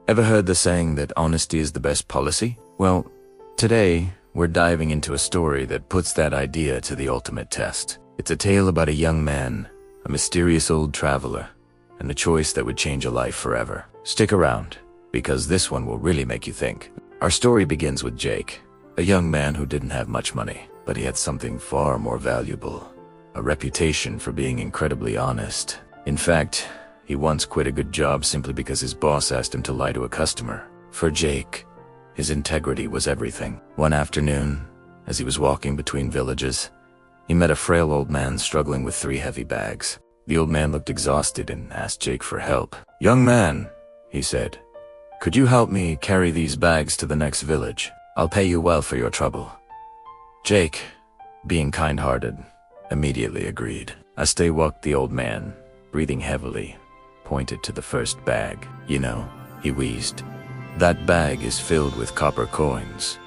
Ever heard the saying that honesty is the best policy? Well, today we're diving into a story that puts that idea to the ultimate test. It's a tale about a young man, a mysterious old traveler, and a choice that would change a life forever. Stick around, because this one will really make you think. Our story begins with Jake, a young man who didn't have much money, but he had something far more valuable: a reputation for being incredibly honest. In fact, he once quit a good job simply because his boss asked him to lie to a customer. For Jake, his integrity was everything. One afternoon, as he was walking between villages, he met a frail old man struggling with 3 heavy bags. The old man looked exhausted and asked Jake for help. "Young man," he said, "could you help me carry these bags to the next village? I'll pay you well for your trouble." Jake, being kind-hearted, immediately agreed. As they walked, the old man, breathing heavily, pointed to the first bag. "You know," he wheezed, "that bag is filled with copper coins.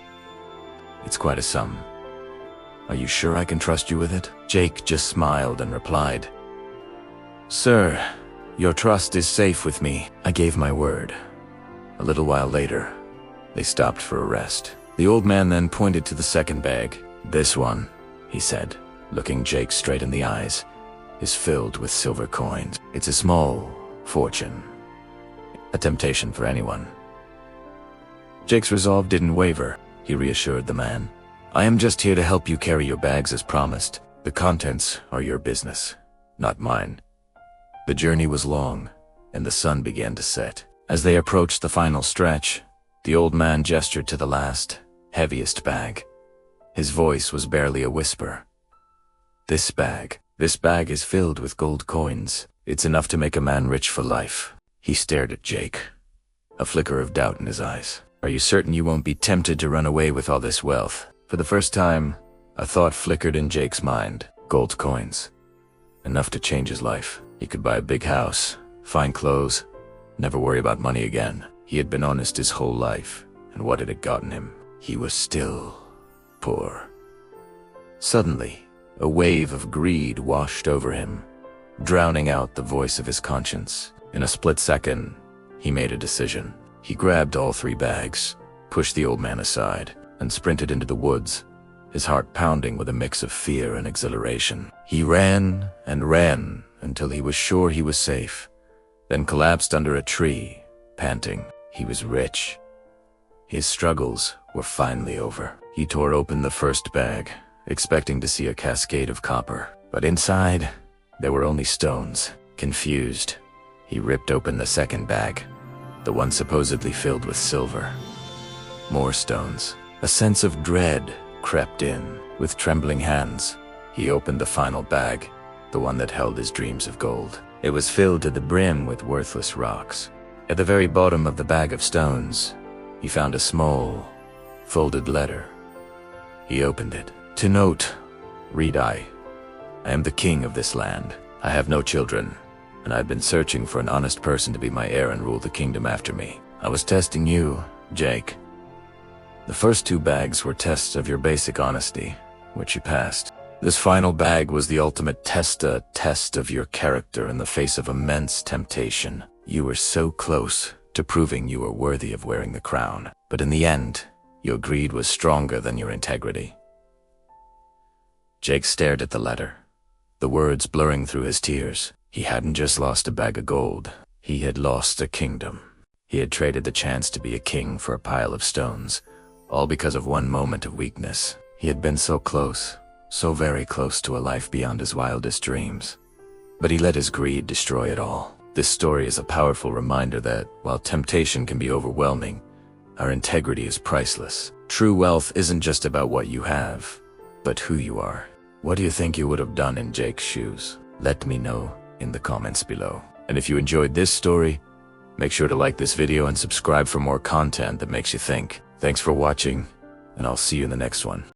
It's quite a sum. Are you sure I can trust you with it?" Jake just smiled and replied, "Sir, your trust is safe with me. I gave my word." A little while later, they stopped for a rest. The old man then pointed to the second bag. "This one," he said, looking Jake straight in the eyes, "is filled with silver coins. It's a small fortune, a temptation for anyone." Jake's resolve didn't waver. He reassured the man, "I am just here to help you carry your bags as promised. The contents are your business, not mine." The journey was long, and the sun began to set. As they approached the final stretch, the old man gestured to the last, heaviest bag. His voice was barely a whisper. This bag is filled with gold coins. It's enough to make a man rich for life." He stared at Jake, a flicker of doubt in his eyes. "Are you certain you won't be tempted to run away with all this wealth?" For the first time, a thought flickered in Jake's mind. Gold coins. Enough to change his life. He could buy a big house, fine clothes, never worry about money again. He had been honest his whole life, and what had it gotten him? He was still poor. Suddenly, a wave of greed washed over him, drowning out the voice of his conscience. In a split second, he made a decision. He grabbed all 3 bags, pushed the old man aside, and sprinted into the woods, his heart pounding with a mix of fear and exhilaration. He ran and ran until he was sure he was safe, then collapsed under a tree, panting. He was rich. His struggles were finally over. He tore open the first bag, expecting to see a cascade of copper. But inside, there were only stones. Confused, he ripped open the second bag, the one supposedly filled with silver. More stones. A sense of dread crept in. With trembling hands, he opened the final bag, the one that held his dreams of gold. It was filled to the brim with worthless rocks. At the very bottom of the bag of stones, he found a small, folded letter. He opened it. "To note, read I am the king of this land. I have no children, and I've been searching for an honest person to be my heir and rule the kingdom after me. I was testing you, Jake. The first 2 bags were tests of your basic honesty, which you passed. This final bag was the ultimate test, a test of your character in the face of immense temptation. You were so close to proving you were worthy of wearing the crown, but in the end, your greed was stronger than your integrity." Jake stared at the letter, the words blurring through his tears. He hadn't just lost a bag of gold, he had lost a kingdom. He had traded the chance to be a king for a pile of stones, all because of one moment of weakness. He had been so close, so very close to a life beyond his wildest dreams. But he let his greed destroy it all. This story is a powerful reminder that, while temptation can be overwhelming, our integrity is priceless. True wealth isn't just about what you have, but who you are. What do you think you would have done in Jake's shoes? Let me know in the comments below. And if you enjoyed this story, make sure to like this video and subscribe for more content that makes you think. Thanks for watching, and I'll see you in the next one.